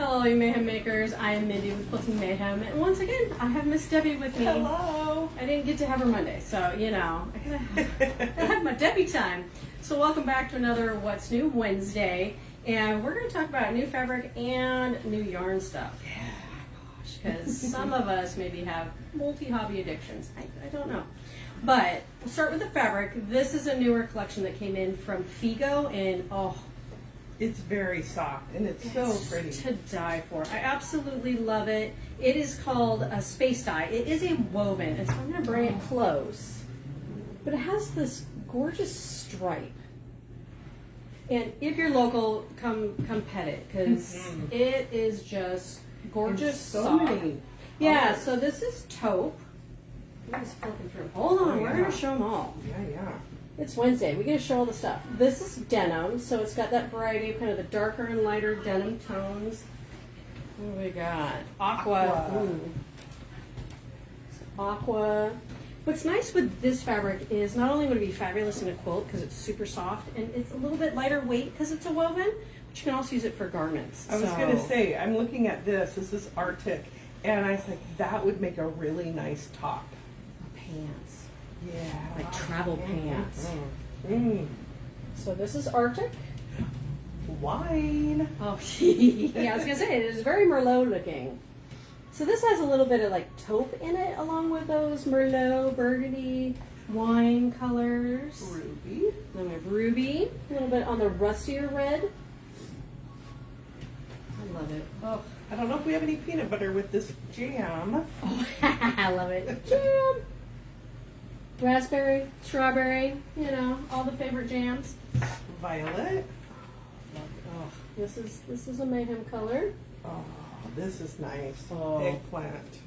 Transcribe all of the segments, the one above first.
Hello, you Mayhem Makers. I am Mindy with Quilting Mayhem. And once again, I have Miss Debbie with me. Hello. I didn't get to have her Monday, so, you know, I gotta have my Debbie time. So welcome back to another What's New Wednesday. And we're going to talk about new fabric and new yarn stuff. Yeah. Gosh, because some of us maybe have multi-hobby addictions. I don't know. But we'll start with the fabric. This is a newer collection that came in from Figo, and it's very soft and it's so pretty to die for. I absolutely love it. It is called a space dye. It is a woven, and so I'm going to bring it close. But it has this gorgeous stripe. And if you're local, come pet it, because it is just gorgeous. So soft. many. Yeah, so this is taupe. I'm just flipping through. Hold on, we're going to show them all. Yeah. It's Wednesday. We get to show all the stuff. This is denim, so it's got that variety of kind of the darker and lighter denim tones. What do we got? Aqua. Ooh. Aqua. What's nice with this fabric is not only would it be fabulous in a quilt because it's super soft, and it's a little bit lighter weight because it's a woven, but you can also use it for garments. I was going to say, I'm looking at this. This is Arctic, and I was like, that would make a really nice top. Pants. Yeah. Like travel pants. So this is Arctic. Wine. Oh, yeah, I was going to say, it is very Merlot looking. So this has a little bit of like taupe in it, along with those Merlot, burgundy, wine colors. Ruby. Then we have ruby, a little bit on the rustier red. I love it. Oh, I don't know if we have any peanut butter with this jam. oh I love it. Jam. Raspberry, strawberry, you know, all the favorite jams. Violet. Oh, this is a mayhem color. Oh, this is nice. Oh. Eggplant.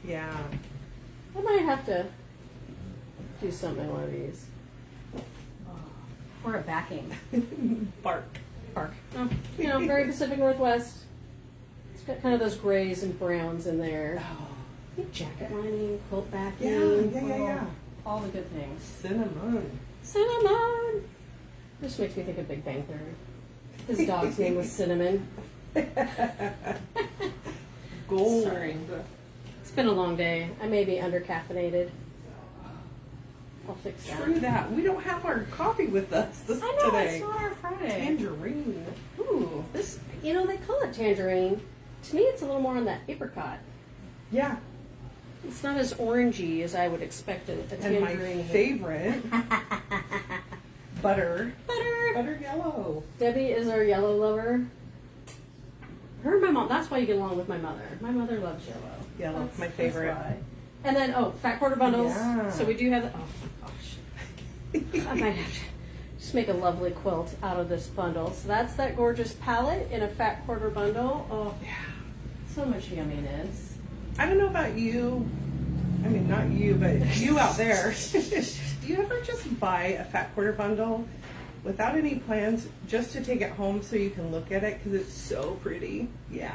Yeah. I might have to do something in one of these. Or a backing. Bark. Oh, you know, very Pacific Northwest. It's got kind of those grays and browns in there. Oh. Jacket lining, quilt backing. Yeah. All the good things. Cinnamon. This makes me think of Big Bang Theory. His dog's name was Cinnamon. Gold. Sorry. It's been a long day. I may be under-caffeinated. I'll fix that. True that. We don't have our coffee with us I know, today. it's not our Friday. Tangerine. Ooh, this, you know, they call it tangerine. To me, it's a little more on that apricot. Yeah. It's not as orangey as I would expect a tangerine. And my favorite, butter. Butter. Butter yellow. Debbie is our yellow lover. Her and my mom, that's why you get along with my mother. My mother loves yellow. Yellow, That's my favorite. why. And then, fat quarter bundles. Yeah. So we do have, oh gosh. I might have to just make a lovely quilt out of this bundle. So that's that gorgeous palette in a fat quarter bundle. Oh, Yeah. so much yumminess. I don't know about you. I mean, not you, but you out there. Do you ever just buy a fat quarter bundle without any plans just to take it home so you can look at it because it's so pretty? Yeah.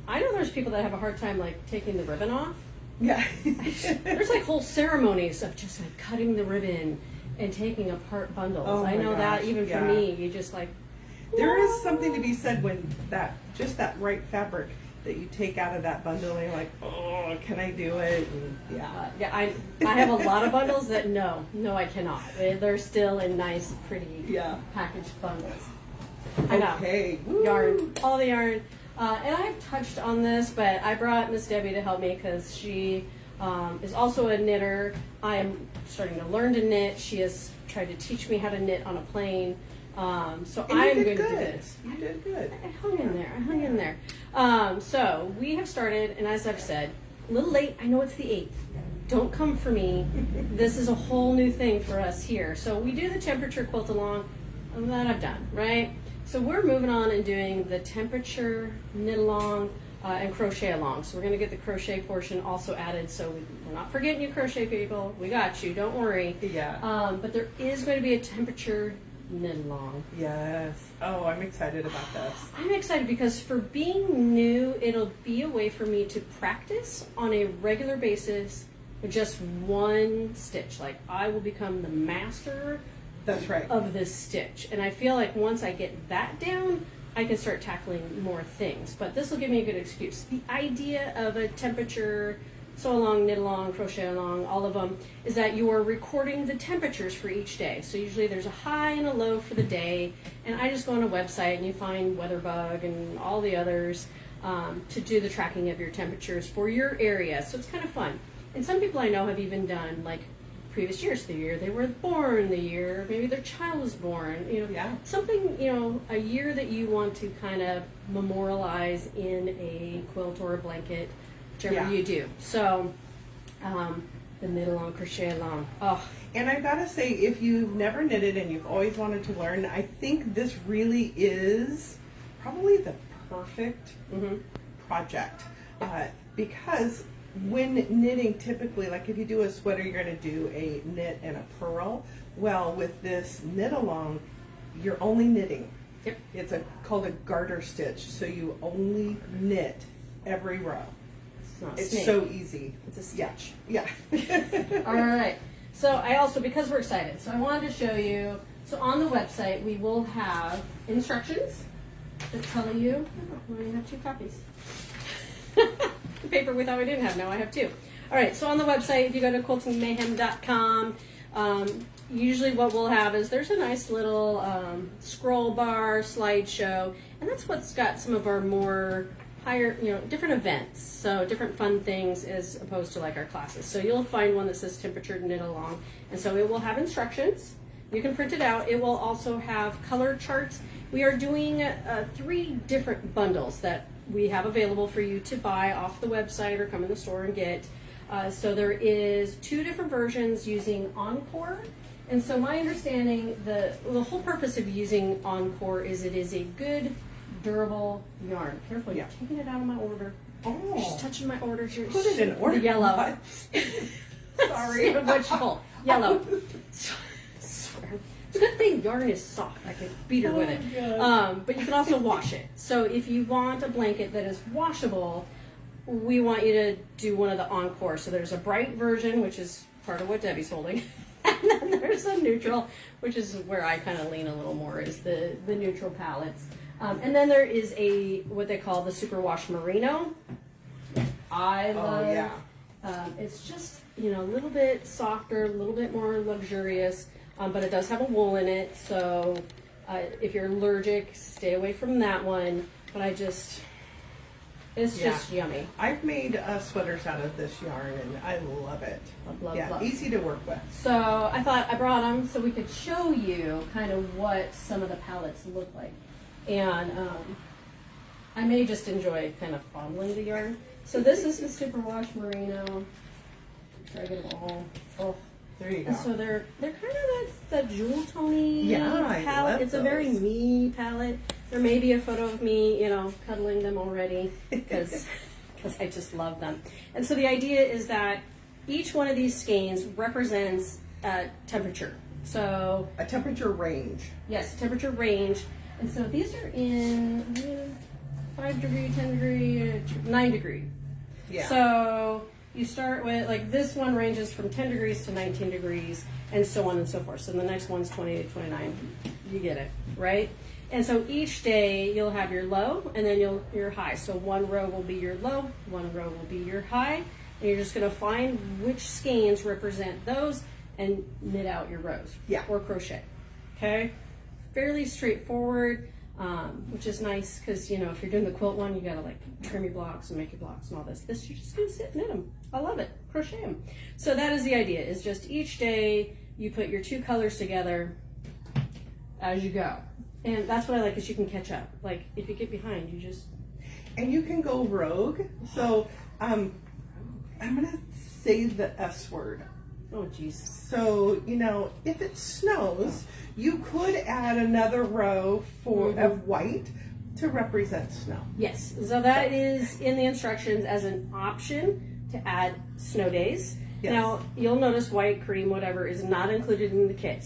I know there's people that have a hard time like taking the ribbon off. Yeah. There's like whole ceremonies of just like cutting the ribbon and taking apart bundles. Oh I my know that gosh, even for yeah. me, you just like. There is something to be said when that right fabric that you take out of that bundle and you're like, oh, can I do it? And Yeah, I have a lot of bundles that no, I cannot. They're still in nice, pretty packaged bundles. I know. Okay. Yarn, all the yarn. And I've touched on this, but I brought Miss Debbie to help me because she is also a knitter. I am starting to learn to knit. She has tried to teach me how to knit on a plane. So And I'm you going did to do good. this. You did good. I hung in there. So we have started, and as I've said, a little late. I know it's the 8th. Don't come for me. This is a whole new thing for us here. So we do the temperature quilt along, and that I've done, right? So we're moving on and doing the temperature knit along and crochet along. So we're going to get the crochet portion also added. So we're not forgetting you crochet people. We got you. Don't worry. Yeah. But there is going to be a temperature knit along. Yes. Oh, I'm excited about this. I'm excited because for being new, it'll be a way for me to practice on a regular basis with just one stitch. Like I will become the master That's right. of this stitch. And I feel like once I get that down, I can start tackling more things. But this will give me a good excuse. The idea of a temperature, sew along, knit along, crochet along, all of them, is that you are recording the temperatures for each day. So usually there's a high and a low for the day, and I just go on a website and you find Weatherbug and all the others to do the tracking of your temperatures for your area. So it's kind of fun. And some people I know have even done like previous years, the year they were born, the year maybe their child was born, something, a year that you want to kind of memorialize in a quilt or a blanket, whichever you do. So the knit along, crochet along. Oh. And I've got to say, if you've never knitted and you've always wanted to learn, I think this really is probably the perfect project because when knitting, typically, like if you do a sweater, you're going to do a knit and a purl. Well, with this knit along, you're only knitting. Yep. It's called a garter stitch, so you only knit every row. It's so easy. It's a stitch. Yeah. All right. So I also, because we're excited, so I wanted to show you, so on the website we will have instructions that tell you, we have 2 copies. The paper we thought we didn't have, now I have 2. All right, so on the website, if you go to quiltingmayhem.com, usually what we'll have is there's a nice little scroll bar, slideshow, and that's what's got some of our more higher, different events, so different fun things as opposed to like our classes. So you'll find one that says temperature knit along, and so it will have instructions. You can print it out. It will also have color charts. We are doing 3 different bundles that we have available for you to buy off the website or come in the store and get. So there is 2 different versions using Encore. And so my understanding, the whole purpose of using Encore is it is a good, durable yarn. Careful, you're taking it out of my order. Oh. She's touching my order. Put it in order. The yellow. What? Sorry. Which pull? Yellow. It's a good thing yarn is soft. I could beat her with it. But you can also wash it. So if you want a blanket that is washable, we want you to do one of the Encore. So there's a bright version, which is part of what Debbie's holding. And then there's a neutral, which is where I kind of lean a little more, is the neutral palettes. And then there is what they call the Superwash Merino. I love. Oh, yeah. It's just, a little bit softer, a little bit more luxurious. But it does have a wool in it, so if you're allergic, stay away from that one. But it's just yummy. I've made sweaters out of this yarn, and I love it. Love. Easy to work with. So I thought I brought them so we could show you kind of what some of the palettes look like. And I may just enjoy kind of fondling the yarn. So this is the Superwash Merino. Try to get them all. Oh. There you go. And so they're kind of that jewel tony palette. I love It's those. a very me palette. There may be a photo of me, cuddling them already because I just love them. And so the idea is that each one of these skeins represents a temperature. So a temperature range. Yes, temperature range. And so these are in 5 degree, 10 degree, 9 degree. Yeah. So you start with, like, this one ranges from 10 degrees to 19 degrees, and so on and so forth. So the next one's 20 to 29. You get it, right? And so each day you'll have your low, and then your high. So one row will be your low, one row will be your high, and you're just going to find which skeins represent those and knit out your rows. Yeah. Or crochet. Okay? Fairly straightforward. Which is nice because, if you're doing the quilt one, you got to like trim your blocks and make your blocks and all this. This, you're just going to sit and knit them. I love it. Crochet them. So that is the idea, is just each day you put your 2 colors together as you go. And that's what I like, is you can catch up. Like, if you get behind, you just... And you can go rogue. So I'm going to say the S word. Oh, jeez. So, if it snows, you could add another row of white to represent snow. Yes, so that is in the instructions as an option to add snow days. Yes. Now, you'll notice white, cream, whatever is not included in the kit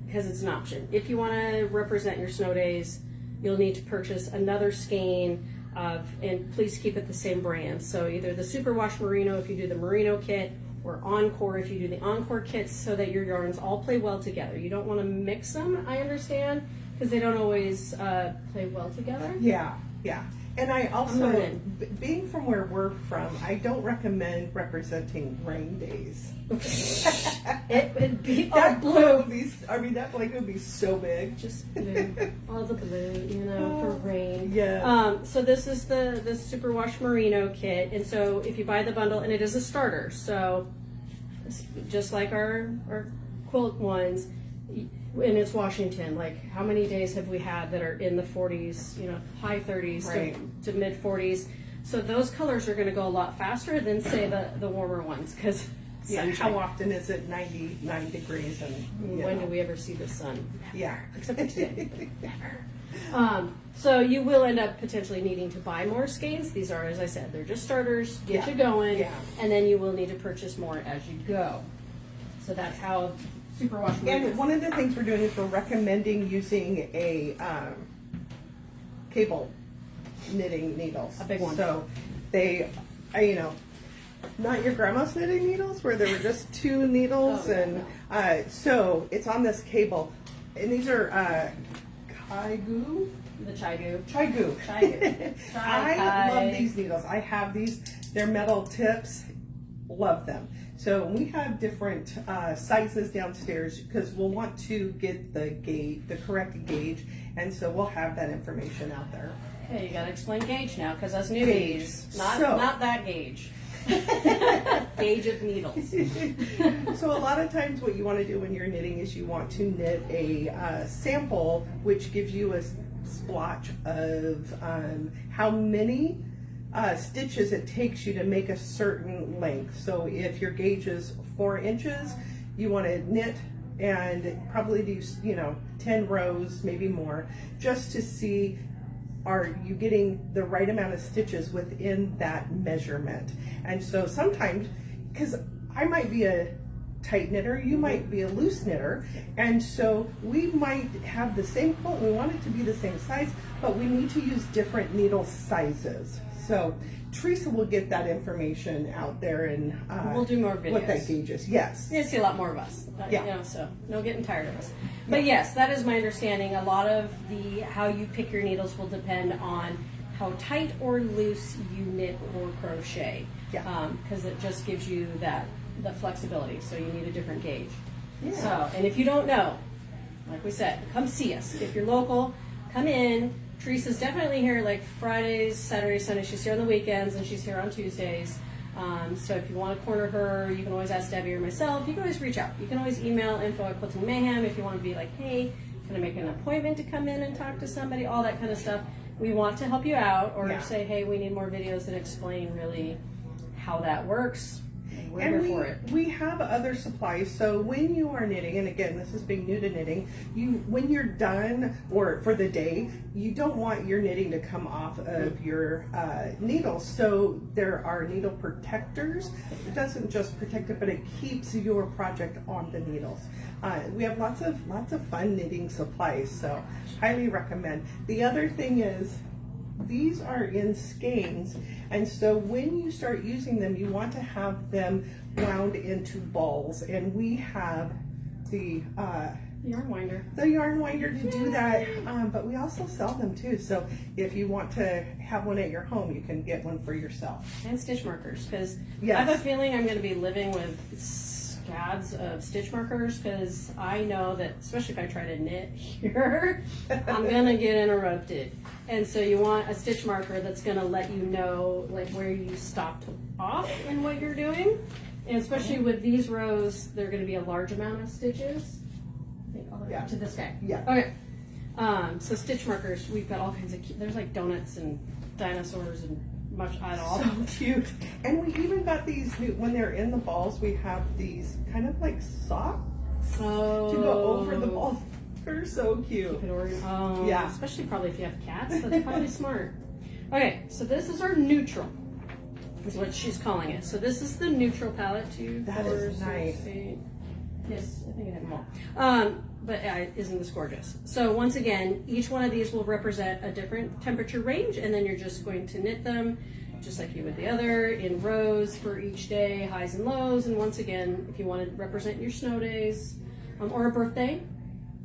because it's an option. If you want to represent your snow days, you'll need to purchase another skein and please keep it the same brand. So either the Superwash Merino if you do the Merino kit, or Encore if you do the Encore kits, so that your yarns all play well together. You don't want to mix them, I understand, because they don't always play well together. Yeah, yeah. And I also, learning. being from where we're from, I don't recommend representing rain days. It would be all That blue. would be, I mean, that blanket would be so big. Just blue, all the blue, you know, for rain. Yeah. So this is the Superwash Merino kit, and so if you buy the bundle, and it is a starter, so it's just like our quilt ones, and it's Washington. Like, how many days have we had that are in the 40s, you know, high 30s Right. to mid 40s? So those colors are going to go a lot faster than say the warmer ones, because Yeah, how often is it 99 degrees and when do we ever see the sun? Yeah. Except for today. Never. So you will end up potentially needing to buy more skeins. These are, as I said, they're just starters, get Yeah. you going, Yeah. and then you will need to purchase more as you go. So that's how Superwash works. And one of the things we're doing is we're recommending using a cable knitting needles. A big one. So they, you know, not your grandma's knitting needles where there were just two needles, Oh, and so it's on this cable, and these are Kaigu. The Chigu. Chigu. Chigu. I love these needles. I have these. They're metal tips. Love them. So we have different sizes downstairs because we'll want to get the gauge, the correct gauge, and so we'll have that information out there. Okay, you gotta explain gauge now, because us Gauge. newbies, not So- that gauge. Gauge of needles. So a lot of times what you want to do when you're knitting is you want to knit a sample which gives you a splotch of how many stitches it takes you to make a certain length. So if your gauge is 4 inches, you want to knit and probably do, you know, 10 rows, maybe more, just to see are you getting the right amount of stitches within that measurement. And so sometimes, because I might be a tight knitter, you might be a loose knitter, and so we might have the same quilt and we want it to be the same size, but we need to use different needle sizes. So Teresa will get that information out there, and We'll do more what that videos. gauge is. Yes. You're gonna see a lot more of us. Yeah. You know, so no getting tired of us. But yes, that is my understanding. A lot of how you pick your needles will depend on how tight or loose you knit or crochet. Yeah. Because it just gives you the flexibility. So you need a different gauge. Yeah. So, and if you don't know, like we said, come see us. If you're local, come in. Teresa's definitely here like Fridays, Saturdays, Sundays. She's here on the weekends, and she's here on Tuesdays. So if you want to corner her, you can always ask Debbie or myself. You can always reach out. You can always email info@quiltingmayhem if you want to be like, hey, can I make an appointment to come in and talk to somebody? All that kind of stuff. We want to help you out, or Yeah. say, hey, we need more videos that explain really how that works. We're here And for it. we have other supplies. So when you are knitting, and again, this is being new to knitting, when you're done or for the day, you don't want your knitting to come off of your needles. So there are needle protectors. It doesn't just protect it, but it keeps your project on the needles. We have lots of fun knitting supplies, so highly recommend. The other thing is, these are in skeins, and so when you start using them, you want to have them wound into balls, and we have the Yarn winder. yarn winder to do that, but we also sell them too. So if you want to have one at your home, you can get one for yourself. And stitch markers, because Yes. I have a feeling I'm going to be living with scads of stitch markers, because I know that, especially if I try to knit here, I'm going to get interrupted. And so you want a stitch marker that's going to let you know like where you stopped off in what you're doing. And especially with these rows, they're going to be a large amount of stitches. I think all the way up to this guy. Yeah. Okay. So stitch markers, we've got all kinds of, there's like donuts and dinosaurs and much, I don't know. So cute. And we even got these new, when they're in the balls, we have these kind of like socks Oh. to go over the balls. They're so cute. Keep it organ- Oh, Yeah. especially probably if you have cats. That's probably smart. Okay, so this is our neutral, is what she's calling it. So this is the neutral palette. That is nice. 8. Yes, I think I have them all. But isn't this gorgeous? So once again, each one of these will represent a different temperature range, and then you're just going to knit them just like you would the other in rows for each day, highs and lows. And once again, if you want to represent your snow days or a birthday,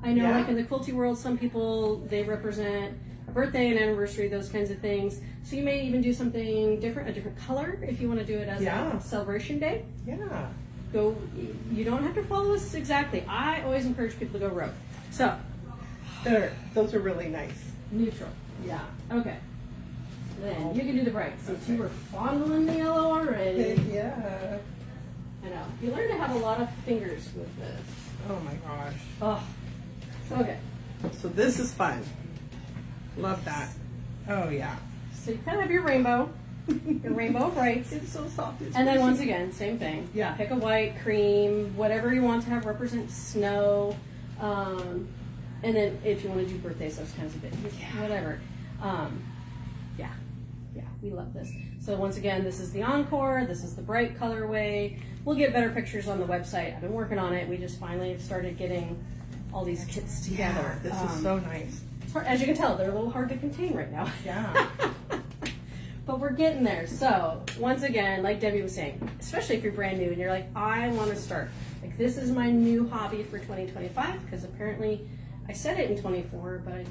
I know, Yeah. like in the quilty world, some people, they represent a birthday, an anniversary, those kinds of things. So you may even do something different, a different color, if you want to do it as Yeah. a celebration day. Yeah. Go. You don't have to follow us exactly. I always encourage people to go rogue. So, Those are really nice. neutral. Yeah. Okay. Then you can do the bright, since you were fondling the yellow already. Yeah. I know. You learn to have a lot of fingers with this. Oh my gosh. Oh. Okay. So this is fun. Love that. Oh yeah. So you kind of have your rainbow brights. It's so soft. It's And then squishy. once again, same thing. Yeah. Pick a white, cream, whatever you want to have represent snow. And then if you want to do birthdays, those kinds of things. Yeah. Whatever. Yeah, we love this. So once again, this is the Encore. This is the bright colorway. We'll get better pictures on the website. I've been working on it. We just finally have started getting all these kits together. Yeah, this is so nice. As you can tell, they're a little hard to contain right now. Yeah. But we're getting there. So once again, like Debbie was saying, especially if you're brand new and you're like, I want to start. Like, this is my new hobby for 2025, because apparently I said it in 24, but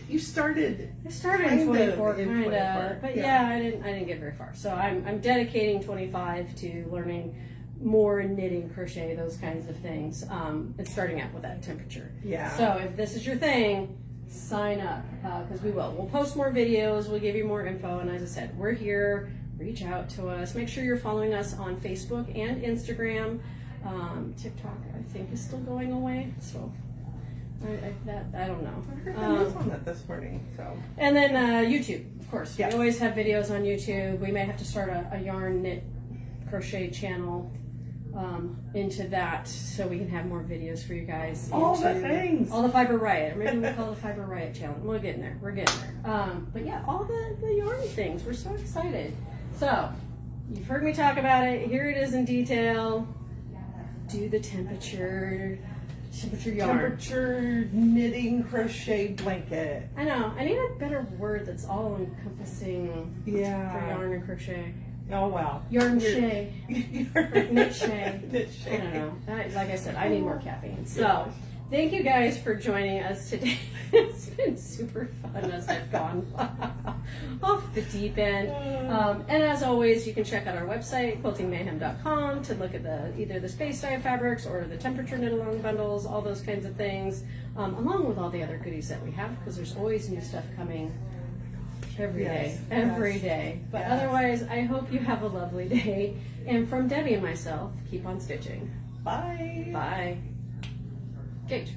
You started. I started Kind in of 24, in kind 24, of. But yeah, I didn't get very far. So I'm dedicating 25 to learning more knitting, crochet, those kinds of things. And starting out with that temperature. Yeah. So if this is your thing, sign up, because we will. We'll post more videos. We'll give you more info. And as I said, we're here. Reach out to us. Make sure you're following us on Facebook and Instagram. TikTok, I think, is still going away. So I don't know. I heard the news on that this morning. So. And then YouTube, of course. Yes. We always have videos on YouTube. We may have to start a yarn knit crochet channel into that, so we can have more videos for you guys. All the things. All the Fiber Riot. Maybe we'll call it the Fiber Riot channel. We're getting there. We're getting there. But yeah, all the yarn things. We're so excited. So, you've heard me talk about it. Here it is in detail. Do the temperature yarn. Temperature knitting crochet blanket. I know. I need a better word that's all encompassing for Yeah. yarn and crochet. Oh well. Yarn We're- shay. Knit Knit shay. Knit I shay. don't know. Like I said, I need more caffeine. So, thank you guys for joining us today. It's been super fun as I've gone off the deep end. And as always, you can check out our website, quiltingmayhem.com, to look at either the space dye fabrics or the temperature knit along bundles, all those kinds of things, along with all the other goodies that we have, because there's always new stuff coming every day. But Yes. otherwise, I hope you have a lovely day. And from Debbie and myself, keep on stitching. Bye. Bye. Gage.